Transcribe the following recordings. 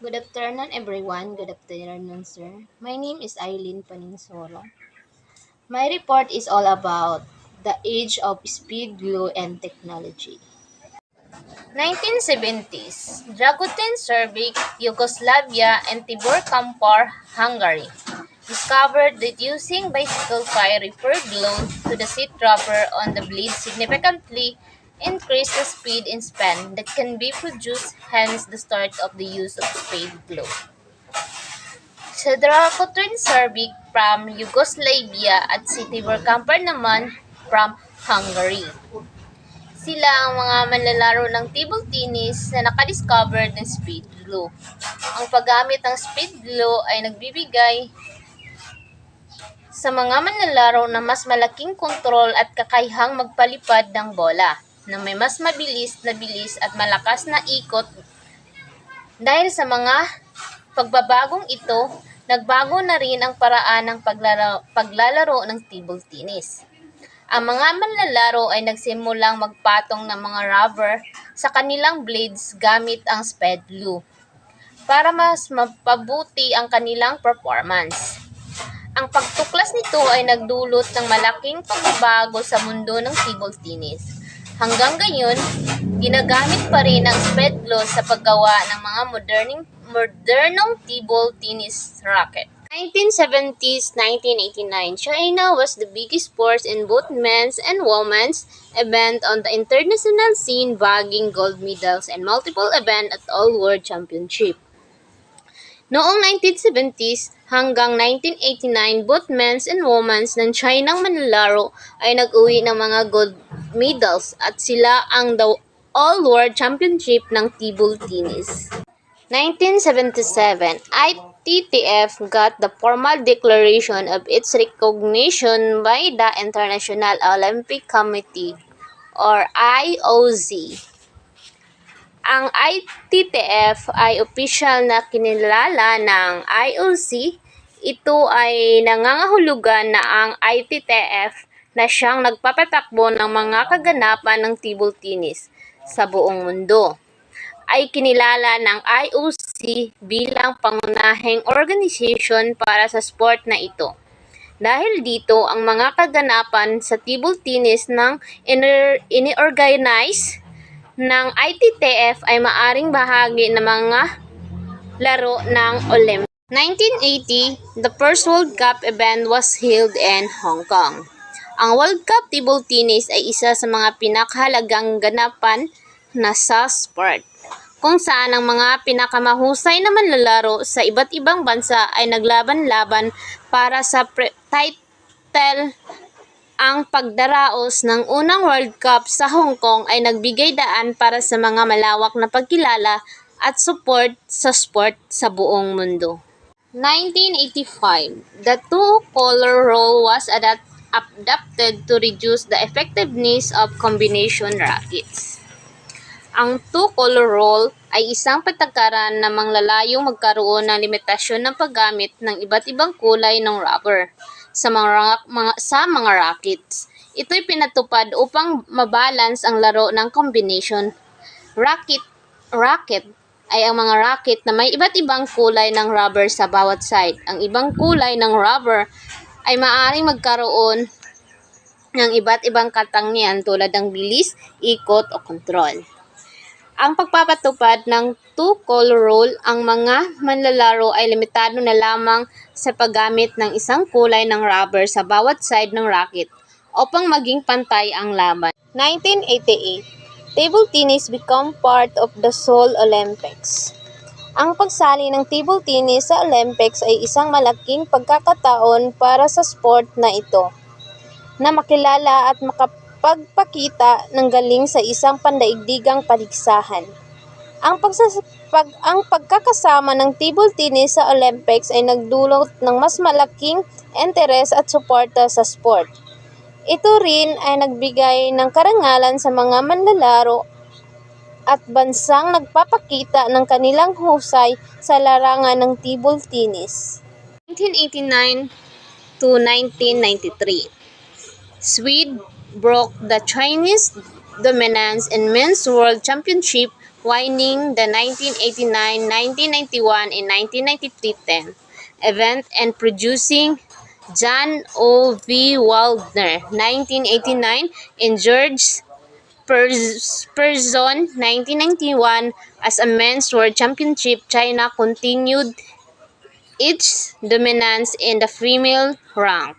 Good afternoon, everyone. Good afternoon, sir. My name is Eileen Paninsoro. My report is all about the age of speed, glue, and technology. 1970s, Dragutin Serbic, Yugoslavia, and Tibor Kampar, Hungary, discovered that using bicycle fire referred glue to the seat rubber on the blade significantly increased the speed and span that can be produced, hence the start of the use of speed glue. Sa Dragutin Serbic from Yugoslavia at si Tibor Kampar naman from Hungary. Sila ang mga manlalaro ng table tennis na nakadiscover ng speed glue. Ang paggamit ng speed glue ay nagbibigay sa mga manlalaro ng mas malaking kontrol at kakayahang magpalipad ng bola na may mas mabilis na bilis at malakas na ikot. Dahil sa mga pagbabagong ito, nagbago na rin ang paraan ng paglalaro ng table tennis. Ang mga manlalaro ay nagsimulang magpatong ng mga rubber sa kanilang blades gamit ang speed glue para mas mapabuti ang kanilang performance. Ang pagtuklas nito ay nagdulot ng malaking pagbabago sa mundo ng table tennis. Hanggang ngayon, ginagamit pa rin ang speed glue sa paggawa ng mga modernong table tennis racket. 1970s, 1989, China was the biggest force in both men's and women's event on the international scene, bagging gold medals and multiple events at all World Championship. Noong 1970s hanggang 1989, both men's and women's ng Chinang manlalaro ay nag-uwi ng mga gold medals at sila ang the all-world championship ng table tennis. 1977, ITTF got the formal declaration of its recognition by the International Olympic Committee or IOC. Ang ITTF ay opisyal na kinilala ng IOC. Ito ay nangangahulugan na ang ITTF na siyang nagpapatakbo ng mga kaganapan ng table tennis sa buong mundo ay kinilala ng IOC bilang pangunahing organisasyon para sa sport na ito. Dahil dito, ang mga kaganapan sa table tennis ng ini-organize ng ITTF ay maaring bahagi ng mga laro ng Olympics. 1980, the first World Cup event was held in Hong Kong. Ang World Cup table tennis ay isa sa mga pinakahalagang ganapan na sa sport, kung saan ang mga pinakamahusay na manlalaro sa iba't ibang bansa ay naglaban-laban para sa title. Ang pagdaraos ng unang World Cup sa Hong Kong ay nagbigay daan para sa mga malawak na pagkilala at support sa sport sa buong mundo. 1985, the two-color rule was adapted to reduce the effectiveness of combination rackets. Ang two-color rule ay isang patakaran na manglalayong magkaroon ng limitasyon ng paggamit ng iba't ibang kulay ng rubber sa mga rackets. Ito'y pinatupad upang mabalance ang laro ng combination. Racket ay ang mga racket na may iba't ibang kulay ng rubber sa bawat side. Ang ibang kulay ng rubber ay maaaring magkaroon ng iba't ibang katangian tulad ng bilis, ikot o kontrol. Ang pagpapatupad ng two-color rule, ang mga manlalaro ay limitado na lamang sa paggamit ng isang kulay ng rubber sa bawat side ng racket upang maging pantay ang laban. 1988, table tennis became part of the Seoul Olympics. Ang pagsali ng table tennis sa Olympics ay isang malaking pagkakataon para sa sport na ito na makilala at makapagpakita ng galing sa isang pandaigdigang paligsahan. Ang pagkakasama ng table tennis sa Olympics ay nagdulot ng mas malaking interes at suporta sa sport. Ito rin ay nagbigay ng karangalan sa mga manlalaro at bansang nagpapakita ng kanilang husay sa larangan ng table tennis. 1989 to 1993, Sweden broke the Chinese dominance in men's world championship winning the 1989, 1991, and 1993-10 event and producing John O. V. Waldner, 1989, and George Person, 1991, as a men's world championship. China continued its dominance in the female rank.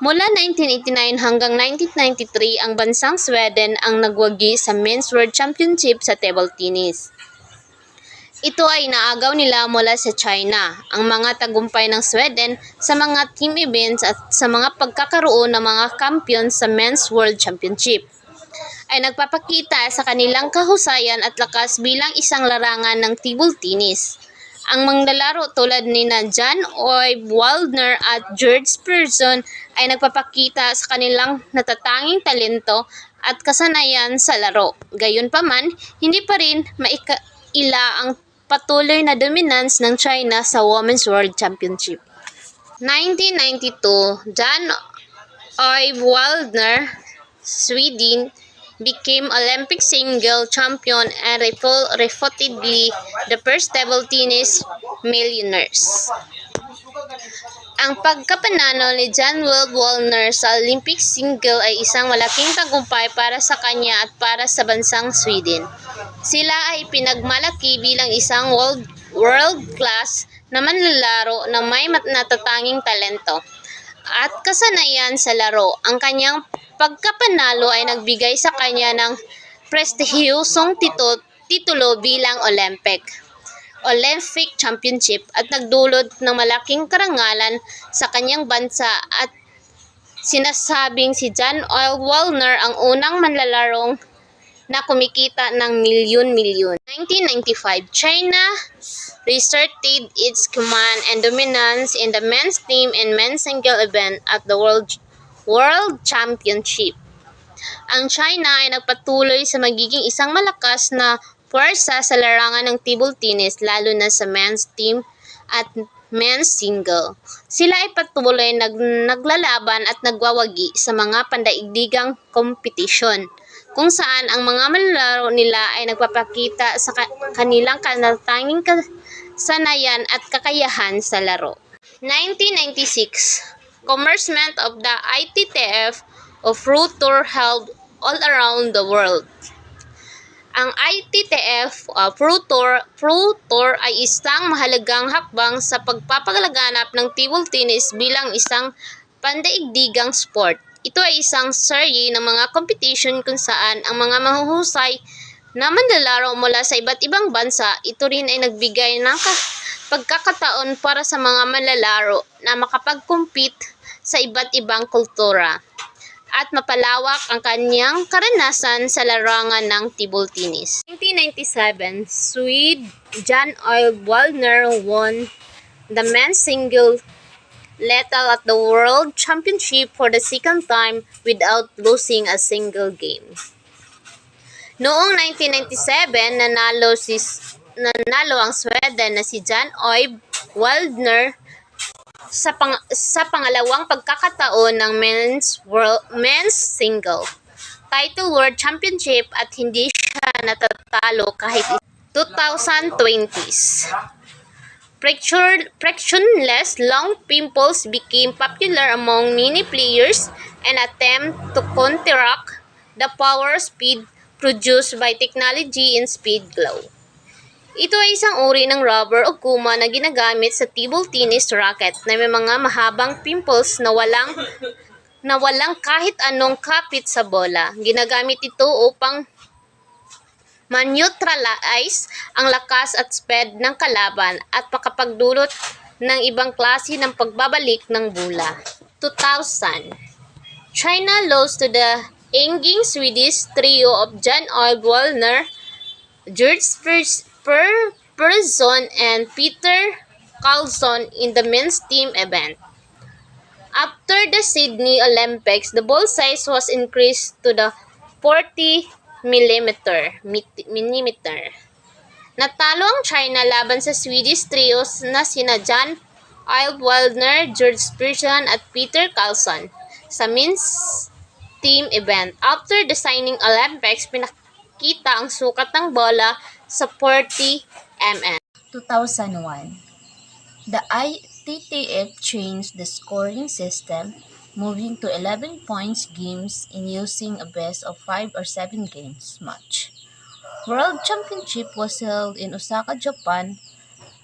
Mula 1989 hanggang 1993, ang bansang Sweden ang nagwagi sa Men's World Championship sa table tennis. Ito ay naagaw nila mula sa China. Ang mga tagumpay ng Sweden sa mga team events at sa mga pagkakaroon ng mga kampiyon sa Men's World Championship ay nagpapakita sa kanilang kahusayan at lakas bilang isang larangan ng table tennis. Ang manlalaro tulad ni John Oy Waldner at George Person ay nagpapakita sa kanilang natatanging talento at kasanayan sa laro. Gayunpaman, hindi pa rin maikaila ang patuloy na dominance ng China sa Women's World Championship. 1992, John Oy Waldner, Sweden, became Olympic single champion and reportedly the first table tennis millionaires. Ang pagkapanalo ni John Waldner sa Olympic single ay isang malaking tagumpay para sa kanya at para sa bansang Sweden. Sila ay pinagmalaki bilang isang world-class na manlalaro na may natatanging talento at kasanayan sa laro. Ang kanyang pagkapanalo ay nagbigay sa kanya ng prestihiyosong titulo bilang Olympic Championship at nagdulot ng malaking karangalan sa kanyang bansa at sinasabing si John Waldner ang unang manlalarong na kumikita ng milyon-milyon. 1995, China reasserted its command and dominance in the men's team and men's single event at the World Championship. Ang China ay nagpatuloy sa magiging isang malakas na puwersa sa larangan ng table tennis, lalo na sa men's team at men's single. Sila ay patuloy naglalaban at nagwawagi sa mga pandaigdigang kompetisyon, kung saan ang mga manlalaro nila ay nagpapakita sa kanilang natatanging kasanayan at kakayahan sa laro. 1996, commencement of the ITTF Pro Tour held all around the world. Ang ITTF Pro Tour ay isang mahalagang hakbang sa pagpapalaganap ng table tennis bilang isang pandaigdigang sport. Ito ay isang serye ng mga competition kung saan ang mga mahuhusay na manlalaro mula sa iba't ibang bansa. Ito rin ay nagbigay ng pagkakataon para sa mga manlalaro na makapag-compete sa iba't ibang kultura at mapalawak ang kanyang karanasan sa larangan ng table tennis. 1997, Swede John Oy Waldner won the men's single title at the World Championship for the second time without losing a single game. Noong 1997, nanalo ang Sweden na si John Oy Waldner sa pangalawang pagkakataon ng men's single title World Championship at hindi siya natatalo kahit 2020s. Frictionless long pimples became popular among many players and attempt to counteract the power speed produced by technology in speed glow. Ito ay isang uri ng rubber o guma na ginagamit sa table tennis racket na may mga mahabang pimples na walang kahit anong kapit sa bola. Ginagamit ito upang ma-neutralize ang lakas at speed ng kalaban at makapagdulot ng ibang klase ng pagbabalik ng bola. 2000, China lost to the aging Swedish trio of John Oy Waldner, George Person, and Peter Carlson in the men's team event. After the Sydney Olympics, the ball size was increased to the 40 millimeter. Natalo ang China laban sa Swedish trios na sina John Oy Waldner, George Person at Peter Carlson sa men's team event. After the signing Olympics, ipakita ang sukat ng bola sa 40 mm. 2001. The ITTF changed the scoring system, moving to 11 points games in using a best of 5 or 7 games match. World Championship was held in Osaka, Japan.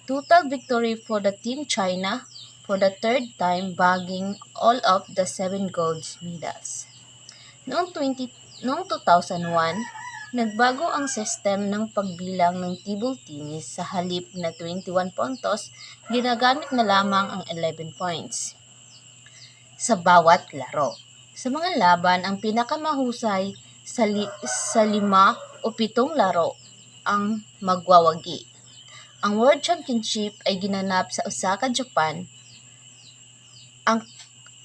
Total victory for the Team China for the third time, bagging all of the 7 gold medals. Noong 2001, nagbago ang sistem ng pagbilang ng table tennis. Sa halip na 21 puntos, ginagamit na lamang ang 11 points sa bawat laro. Sa mga laban, ang pinakamahusay sa 5 o 7 laro ang magwawagi. Ang World Championship ay ginanap sa Osaka, Japan. Ang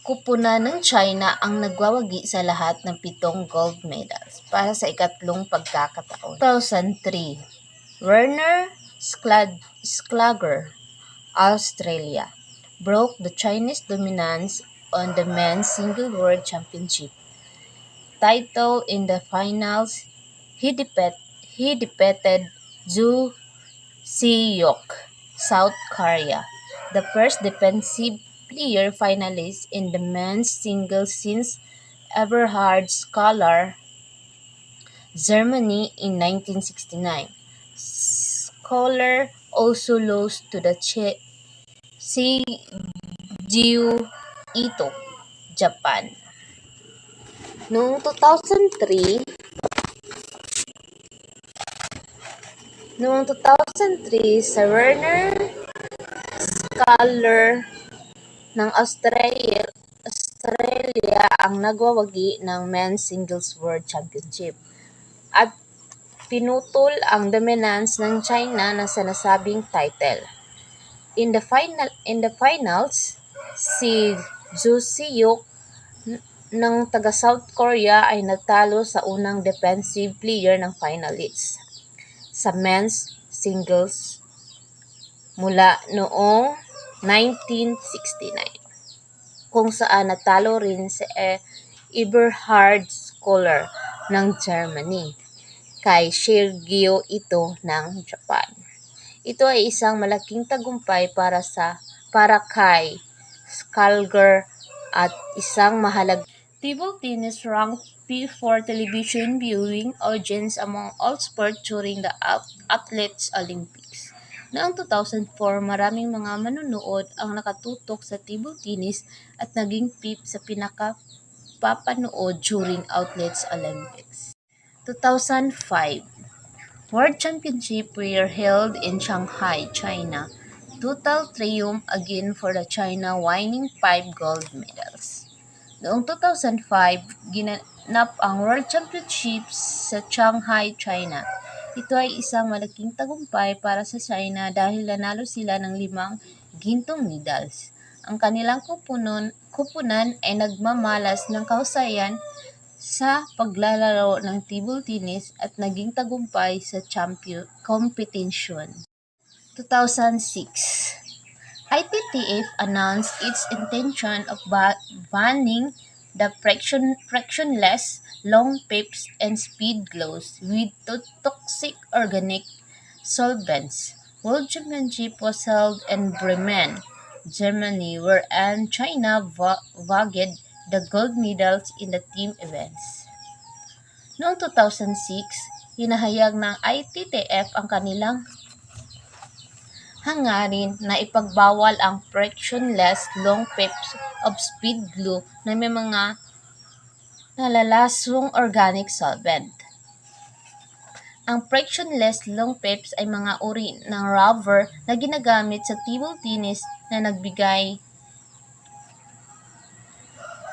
kupunan ng China ang nagwawagi sa lahat ng 7 gold medals para sa ikatlong pagkakataon. 2003, Werner Schlager, Australia, broke the Chinese dominance on the men's single World Championship title in the finals. He defeated Zhu Siyok, South Korea, the first defensive player finalist in the men's singles since Eberhard Scholar, Germany in 1969. Scholar also lost to the Seiji Ito, Japan. Noong 2003, sa Werner Scholar ng Australia ang nagwawagi ng Men's Singles World Championship at pinutol ang dominance ng China na sinasabing title. In the finals, si Zhu Siyok ng taga South Korea ay natalo sa unang defensive player ng finalists sa men's singles mula noong 1969, kung saan natalo rin si Eberhard Scholar ng Germany kay Sergio Ito ng Japan. Ito ay isang malaking tagumpay para kay Schlager at isang mahalagang table tennis ranked P4 television viewing audience among all sports during the Athletes Olympics. Noong 2004, maraming mga manunood ang nakatutok sa table tennis at naging PIP sa pinakapapanood during Athletes Olympics. 2005, World Championship were held in Shanghai, China. Total triumph again for the China, winning 5 gold medals. Noong 2005, ginanap ang World Championships sa Shanghai, China. Ito ay isang malaking tagumpay para sa China dahil nanalo sila ng 5 gintong medals. Ang kanilang kupunan ay nagmamalas ng kahusayan sa paglalaro ng table tennis at naging tagumpay sa competition. 2006, ITTF announced its intention of banning the frictionless long pips and speed gloves with toxic organic solvents. World Championship was held in Bremen, Germany, wherein China valued the gold medals in the team events. Noong 2006, hinahayag ng ITTF ang kanilang hangarin na ipagbawal ang frictionless long pips of speed glue na may mga nalalasong organic solvent. Ang frictionless long pips ay mga uri ng rubber na ginagamit sa table tennis na nagbigay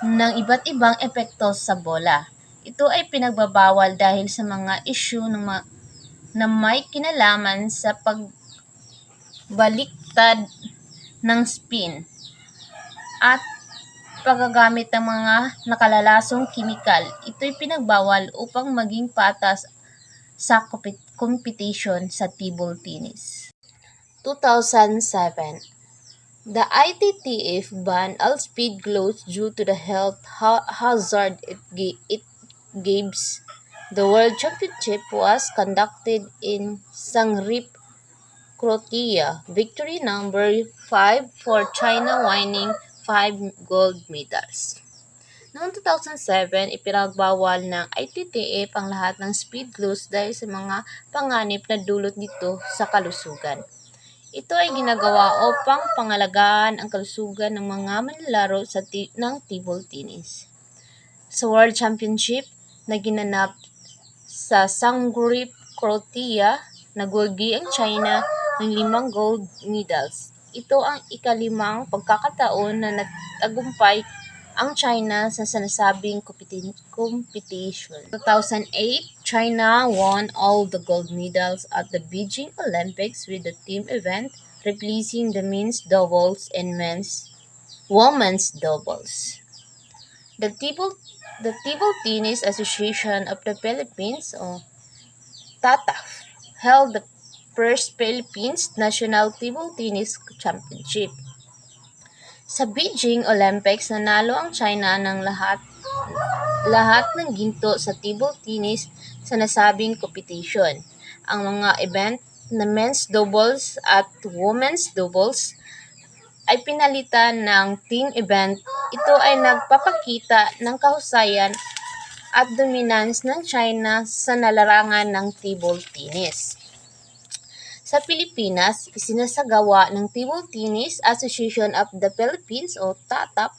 ng iba't ibang epekto sa bola. Ito ay pinagbabawal dahil sa mga isyu na may kinalaman sa baliktad ng spin at paggagamit ng mga nakalalasong kimikal. Ito'y pinagbawal upang maging patas sa competition sa table tennis. 2007, the ITTF banned all speed gloves due to the health hazard it gives The World Championship was conducted in Sangreep, Croatia. Victory number 5 for China, winning 5 gold medals. Noong 2007, ipinagbawal ng ITTF ang lahat ng speed gloves dahil sa mga panganib na dulot nito sa kalusugan. Ito ay ginagawa upang pangalagaan ang kalusugan ng mga manlalaro ng table tennis. Sa World Championship na ginanap sa Zagreb, Croatia, nagwagi ang China ng 5 gold medals. Ito ang ika-5 pagkakataon na nagtagumpay ang China sa sinasabing competition. 2008, China won all the gold medals at the Beijing Olympics with the team event, replacing the men's doubles and women's doubles. The Table Tennis Association of the Philippines, o TATAF, held the first Philippines National Table Tennis Championship. Sa Beijing Olympics, nanalo ang China ng lahat ng ginto sa table tennis sa nasabing competition. Ang mga event na men's doubles at women's doubles ay pinalitan ng team event. Ito ay nagpapakita ng kahusayan at dominance ng China sa larangan ng table tennis. Sa Pilipinas, isinasagawa ng Table Tennis Association of the Philippines o TATAP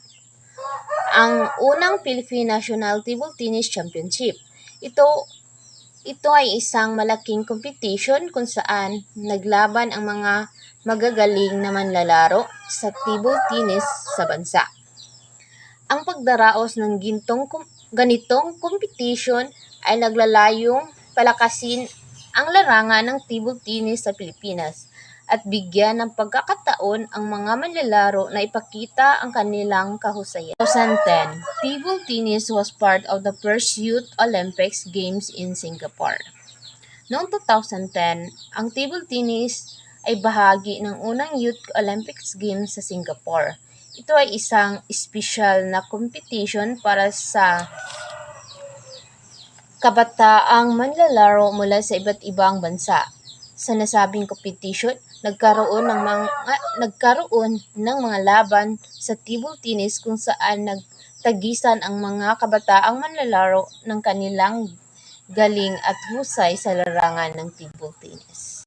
ang unang Philippine National Table Tennis Championship. Ito ay isang malaking competition kung saan naglaban ang mga magagaling na manlalaro sa table tennis sa bansa. Ang pagdaraos ng ganitong competition ay naglalayong palakasin ang larangan ng table tennis sa Pilipinas at bigyan ng pagkakataon ang mga manlalaro na ipakita ang kanilang kahusayan. 2010, table tennis was part of the first Youth Olympics Games in Singapore. Noong 2010, ang table tennis ay bahagi ng unang Youth Olympics Games sa Singapore. Ito ay isang espesyal na competition para sa kabataang manlalaro mula sa iba't ibang bansa. Sa nasabing competition, nagkaroon ng mga laban sa table tennis kung saan nagtagisan ang mga kabataang manlalaro ng kanilang galing at husay sa larangan ng table tennis.